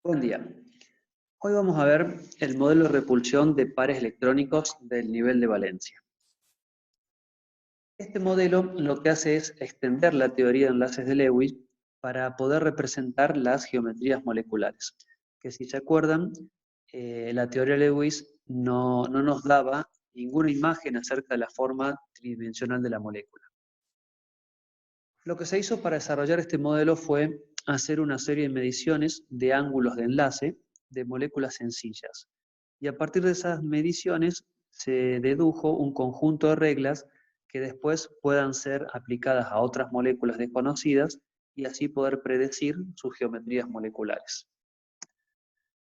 Buen día. Hoy vamos a ver el modelo de repulsión de pares electrónicos del nivel de valencia. Este modelo lo que hace es extender la teoría de enlaces de Lewis para poder representar las geometrías moleculares. Que si se acuerdan, la teoría de Lewis no nos daba ninguna imagen acerca de la forma tridimensional de la molécula. Lo que se hizo para desarrollar este modelo fue hacer una serie de mediciones de ángulos de enlace de moléculas sencillas. Y a partir de esas mediciones se dedujo un conjunto de reglas que después puedan ser aplicadas a otras moléculas desconocidas y así poder predecir sus geometrías moleculares.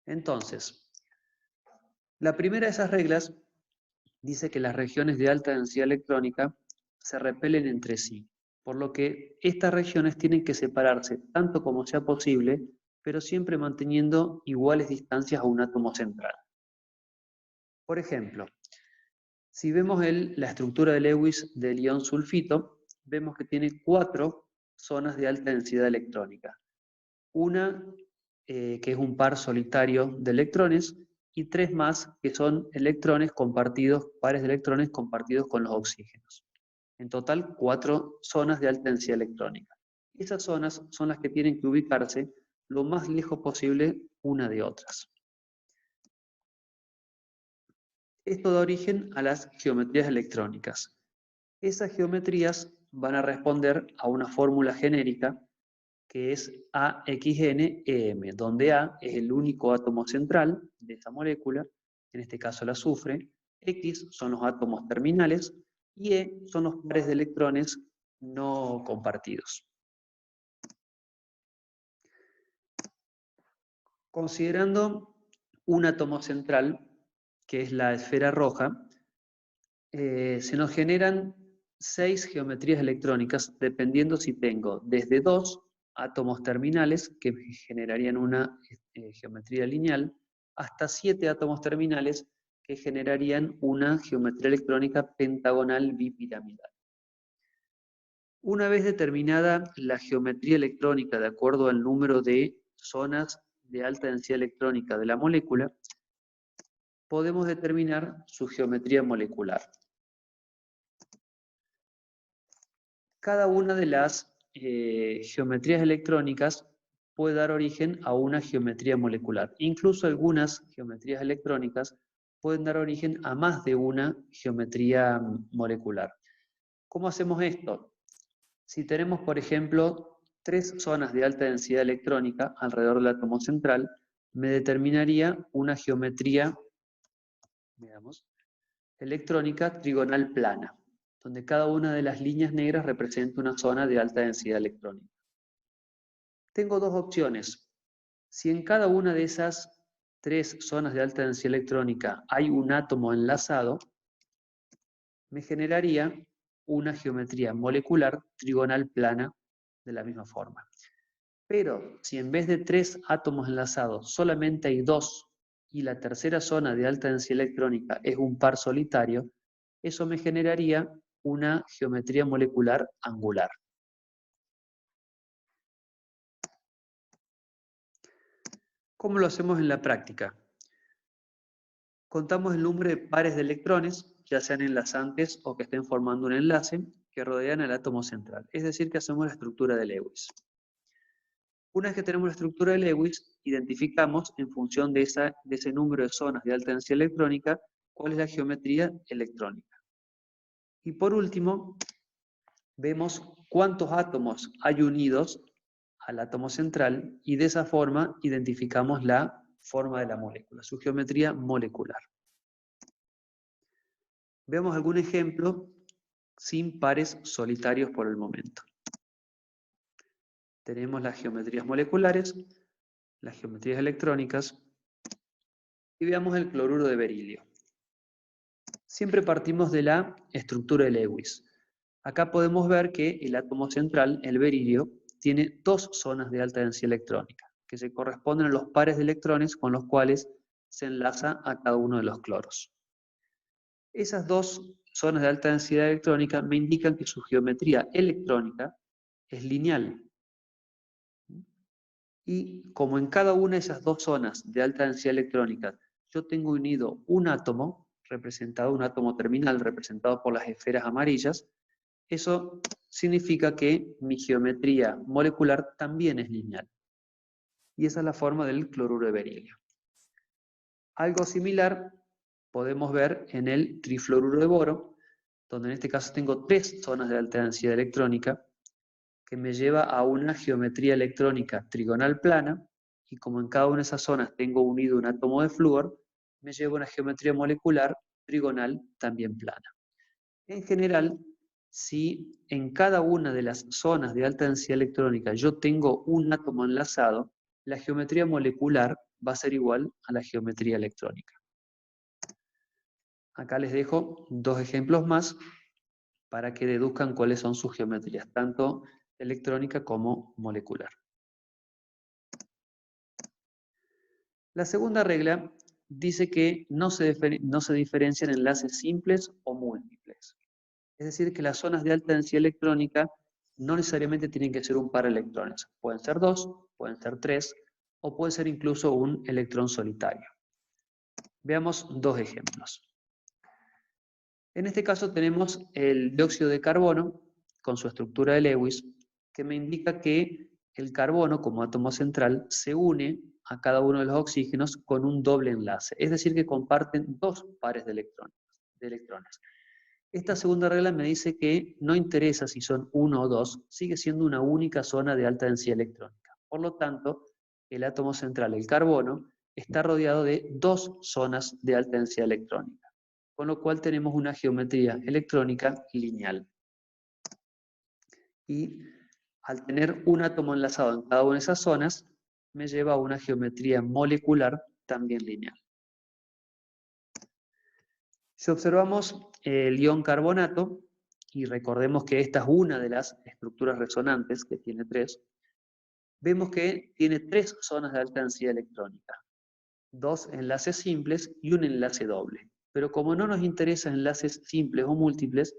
Entonces, la primera de esas reglas dice que las regiones de alta densidad electrónica se repelen entre sí, por lo que estas regiones tienen que separarse tanto como sea posible, pero siempre manteniendo iguales distancias a un átomo central. Por ejemplo, si vemos la estructura de Lewis del ion sulfito, vemos que tiene 4 zonas de alta densidad electrónica. Una que es un par solitario de electrones, y 3 más que son electrones compartidos, pares de electrones compartidos con los oxígenos. En total, 4 zonas de alta densidad electrónica. Esas zonas son las que tienen que ubicarse lo más lejos posible una de otras. Esto da origen a las geometrías electrónicas. Esas geometrías van a responder a una fórmula genérica que es AXN-EM, donde A es el único átomo central de esa molécula, en este caso el azufre, X son los átomos terminales y E son los pares de electrones no compartidos. Considerando un átomo central, que es la esfera roja, se nos generan 6 geometrías electrónicas, dependiendo si tengo desde 2 átomos terminales, que generarían una geometría lineal, hasta 7 átomos terminales, que generarían una geometría electrónica pentagonal bipiramidal. Una vez determinada la geometría electrónica de acuerdo al número de zonas de alta densidad electrónica de la molécula, podemos determinar su geometría molecular. Cada una de las geometrías electrónicas puede dar origen a una geometría molecular. Incluso algunas geometrías electrónicas pueden dar origen a más de una geometría molecular. ¿Cómo hacemos esto? Si tenemos, por ejemplo, 3 zonas de alta densidad electrónica alrededor del átomo central, me determinaría una geometría, veamos, electrónica trigonal plana, donde cada una de las líneas negras representa una zona de alta densidad electrónica. Tengo 2 opciones. Si en cada una de esas 3 zonas de alta densidad electrónica hay un átomo enlazado, me generaría una geometría molecular trigonal plana de la misma forma. Pero si en vez de 3 átomos enlazados solamente hay 2 y la tercera zona de alta densidad electrónica es un par solitario, eso me generaría una geometría molecular angular. ¿Cómo lo hacemos en la práctica? Contamos el número de pares de electrones, ya sean enlazantes o que estén formando un enlace, que rodean al átomo central. Es decir, que hacemos la estructura de Lewis. Una vez que tenemos la estructura de Lewis, identificamos en función de ese número de zonas de alta densidad electrónica cuál es la geometría electrónica. Y por último, vemos cuántos átomos hay unidos al átomo central y de esa forma identificamos la forma de la molécula, su geometría molecular. Veamos algún ejemplo sin pares solitarios por el momento. Tenemos las geometrías moleculares, las geometrías electrónicas, y veamos el cloruro de berilio. Siempre partimos de la estructura de Lewis. Acá podemos ver que el átomo central, el berilio, tiene 2 zonas de alta densidad electrónica, que se corresponden a los pares de electrones con los cuales se enlaza a cada uno de los cloros. Esas 2 zonas de alta densidad electrónica me indican que su geometría electrónica es lineal. Y como en cada una de esas dos zonas de alta densidad electrónica yo tengo unido un átomo, representado, un átomo terminal representado por las esferas amarillas, eso significa que mi geometría molecular también es lineal. Y esa es la forma del cloruro de berilio. Algo similar podemos ver en el trifluoruro de boro, donde en este caso tengo 3 zonas de alta densidad electrónica, que me lleva a una geometría electrónica trigonal plana, y como en cada una de esas zonas tengo unido un átomo de flúor, me lleva a una geometría molecular trigonal también plana. En general, si en cada una de las zonas de alta densidad electrónica yo tengo un átomo enlazado, la geometría molecular va a ser igual a la geometría electrónica. Acá les dejo 2 ejemplos más para que deduzcan cuáles son sus geometrías, tanto electrónica como molecular. La segunda regla dice que no se diferencian enlaces simples o múltiples. Es decir, que las zonas de alta densidad electrónica no necesariamente tienen que ser un par de electrones. Pueden ser 2, pueden ser 3, o puede ser incluso un electrón solitario. Veamos 2 ejemplos. En este caso tenemos el dióxido de carbono con su estructura de Lewis, que me indica que el carbono como átomo central se une a cada uno de los oxígenos con un doble enlace, es decir que comparten 2 pares de electrones. Esta segunda regla me dice que no interesa si son 1 o 2, sigue siendo una única zona de alta densidad electrónica. Por lo tanto, el átomo central, el carbono, está rodeado de 2 zonas de alta densidad electrónica, con lo cual tenemos una geometría electrónica lineal. Y al tener un átomo enlazado en cada una de esas zonas, me lleva a una geometría molecular también lineal. Si observamos el ion carbonato, y recordemos que esta es una de las estructuras resonantes, que tiene 3, vemos que tiene 3 zonas de alta densidad electrónica, 2 enlaces simples y un enlace doble. Pero como no nos interesan enlaces simples o múltiples,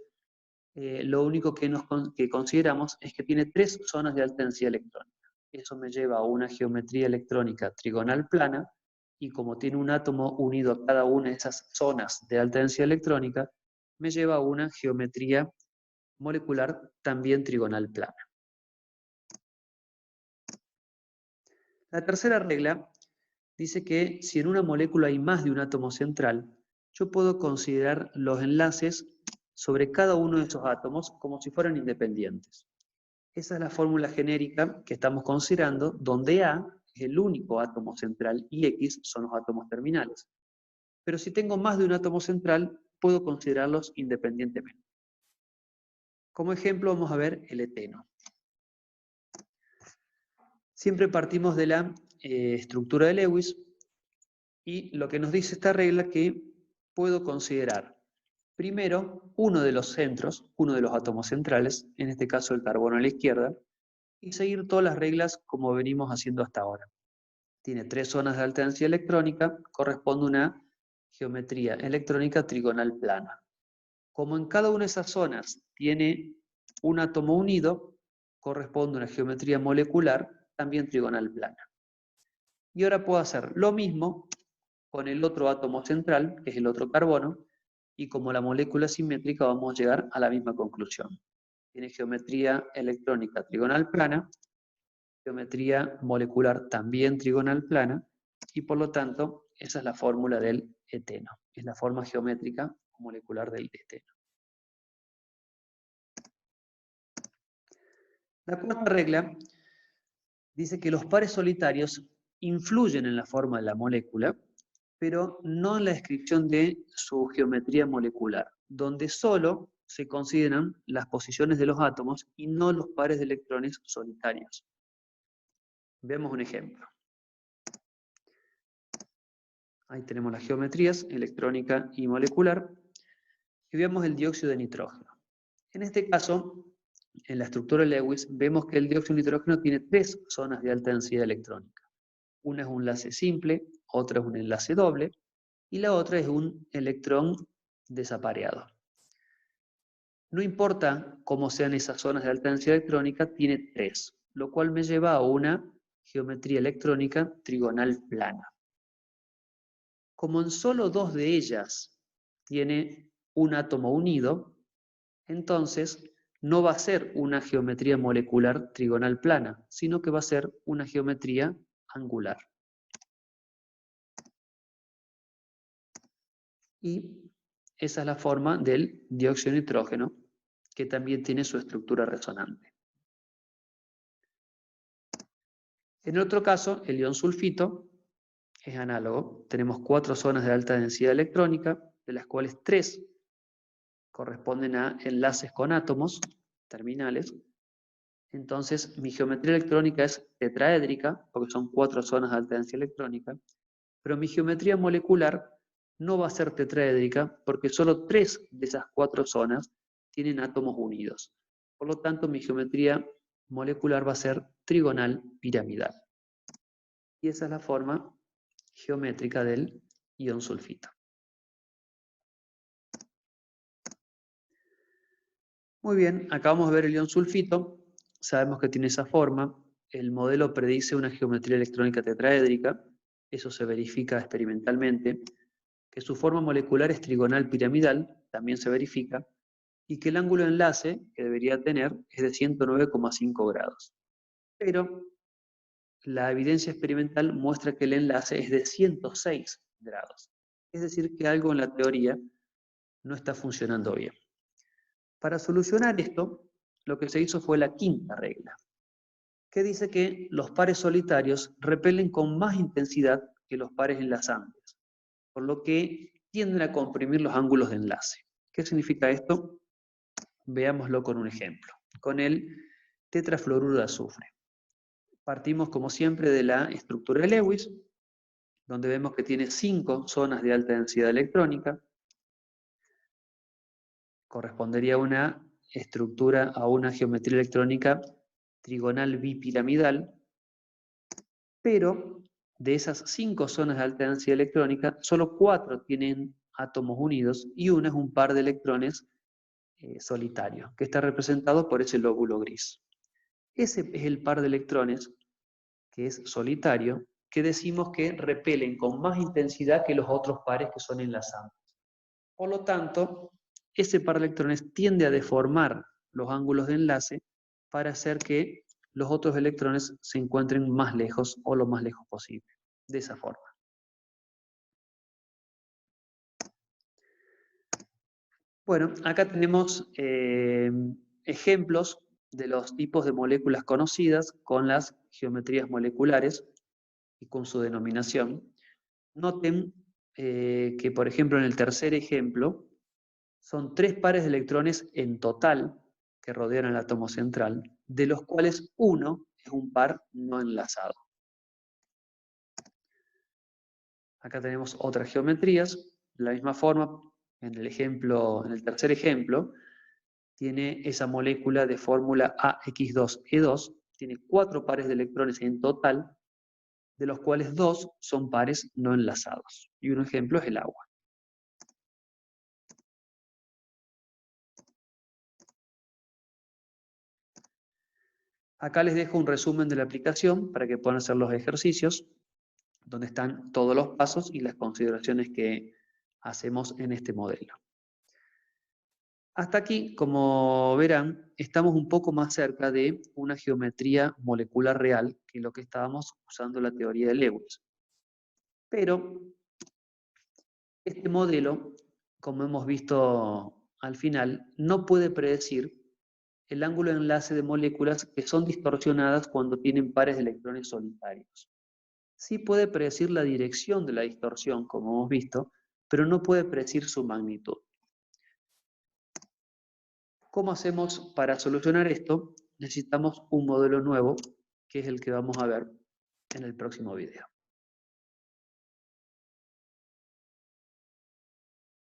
lo único que consideramos es que tiene 3 zonas de alta densidad electrónica. Eso me lleva a una geometría electrónica trigonal plana, y como tiene un átomo unido a cada una de esas zonas de alta densidad electrónica, me lleva a una geometría molecular también trigonal plana. La tercera regla dice que si en una molécula hay más de un átomo central, yo puedo considerar los enlaces sobre cada uno de esos átomos como si fueran independientes. Esa es la fórmula genérica que estamos considerando, donde A es el único átomo central y X son los átomos terminales. Pero si tengo más de un átomo central, puedo considerarlos independientemente. Como ejemplo vamos a ver el eteno. Siempre partimos de la estructura de Lewis, y lo que nos dice esta regla es que puedo considerar primero uno de los centros, uno de los átomos centrales, en este caso el carbono a la izquierda, y seguir todas las reglas como venimos haciendo hasta ahora. Tiene 3 zonas de alta densidad electrónica, corresponde a una geometría electrónica trigonal plana. Como en cada una de esas zonas tiene un átomo unido, corresponde a una geometría molecular también trigonal plana. Y ahora puedo hacer lo mismo con el otro átomo central, que es el otro carbono, y como la molécula es simétrica vamos a llegar a la misma conclusión. Tiene geometría electrónica trigonal plana, geometría molecular también trigonal plana, y por lo tanto esa es la fórmula del eteno, es la forma geométrica molecular del eteno. La cuarta regla dice que los pares solitarios influyen en la forma de la molécula, pero no en la descripción de su geometría molecular, donde solo se consideran las posiciones de los átomos y no los pares de electrones solitarios. Veamos un ejemplo. Ahí tenemos las geometrías electrónica y molecular, y veamos el dióxido de nitrógeno. En este caso, en la estructura de Lewis, vemos que el dióxido de nitrógeno tiene 3 zonas de alta densidad electrónica. Una es un enlace simple, otra es un enlace doble, y la otra es un electrón desapareado. No importa cómo sean esas zonas de alta densidad electrónica, tiene 3, lo cual me lleva a una geometría electrónica trigonal plana. Como en solo dos de ellas tiene un átomo unido, entonces no va a ser una geometría molecular trigonal plana, sino que va a ser una geometría angular. Y esa es la forma del dióxido de nitrógeno, que también tiene su estructura resonante. En otro caso, el ion sulfito es análogo. Tenemos 4 zonas de alta densidad electrónica, de las cuales 3 corresponden a enlaces con átomos terminales. Entonces, mi geometría electrónica es tetraédrica, porque son 4 zonas de alta densidad electrónica, pero mi geometría molecular no va a ser tetraédrica, porque solo 3 de esas 4 zonas tienen átomos unidos. Por lo tanto, mi geometría molecular va a ser trigonal piramidal. Y esa es la forma geométrica del ion sulfito. Muy bien, acá vamos a ver el ion sulfito. Sabemos que tiene esa forma. El modelo predice una geometría electrónica tetraédrica. Eso se verifica experimentalmente. Que su forma molecular es trigonal piramidal, también se verifica. Y que el ángulo de enlace que debería tener es de 109,5 grados. Pero la evidencia experimental muestra que el enlace es de 106 grados. Es decir, que algo en la teoría no está funcionando bien. Para solucionar esto, lo que se hizo fue la quinta regla, que dice que los pares solitarios repelen con más intensidad que los pares enlazantes, por lo que tienden a comprimir los ángulos de enlace. ¿Qué significa esto? Veámoslo con un ejemplo, con el tetrafluoruro de azufre. Partimos, como siempre, de la estructura de Lewis, donde vemos que tiene 5 zonas de alta densidad electrónica. Correspondería a una estructura, a una geometría electrónica trigonal bipiramidal, pero de esas 5 zonas de alta densidad electrónica, solo 4 tienen átomos unidos y una es un par de electrones solitario, que está representado por ese lóbulo gris. Ese es el par de electrones que es solitario, que decimos que repelen con más intensidad que los otros pares que son enlazantes. Por lo tanto, ese par de electrones tiende a deformar los ángulos de enlace para hacer que los otros electrones se encuentren más lejos o lo más lejos posible. De esa forma. Bueno, acá tenemos ejemplos de los tipos de moléculas conocidas con las geometrías moleculares y con su denominación. Noten que, por ejemplo, en el tercer ejemplo, son 3 pares de electrones en total que rodean el átomo central, de los cuales uno es un par no enlazado. Acá tenemos otras geometrías. De la misma forma, en el tercer ejemplo, tiene esa molécula de fórmula AX2E2, tiene 4 pares de electrones en total, de los cuales 2 son pares no enlazados. Y un ejemplo es el agua. Acá les dejo un resumen de la aplicación para que puedan hacer los ejercicios, donde están todos los pasos y las consideraciones que hacemos en este modelo. Hasta aquí, como verán, estamos un poco más cerca de una geometría molecular real que lo que estábamos usando la teoría de Lewis. Pero este modelo, como hemos visto al final, no puede predecir el ángulo de enlace de moléculas que son distorsionadas cuando tienen pares de electrones solitarios. Sí puede predecir la dirección de la distorsión, como hemos visto, pero no puede predecir su magnitud. ¿Cómo hacemos para solucionar esto? Necesitamos un modelo nuevo, que es el que vamos a ver en el próximo video.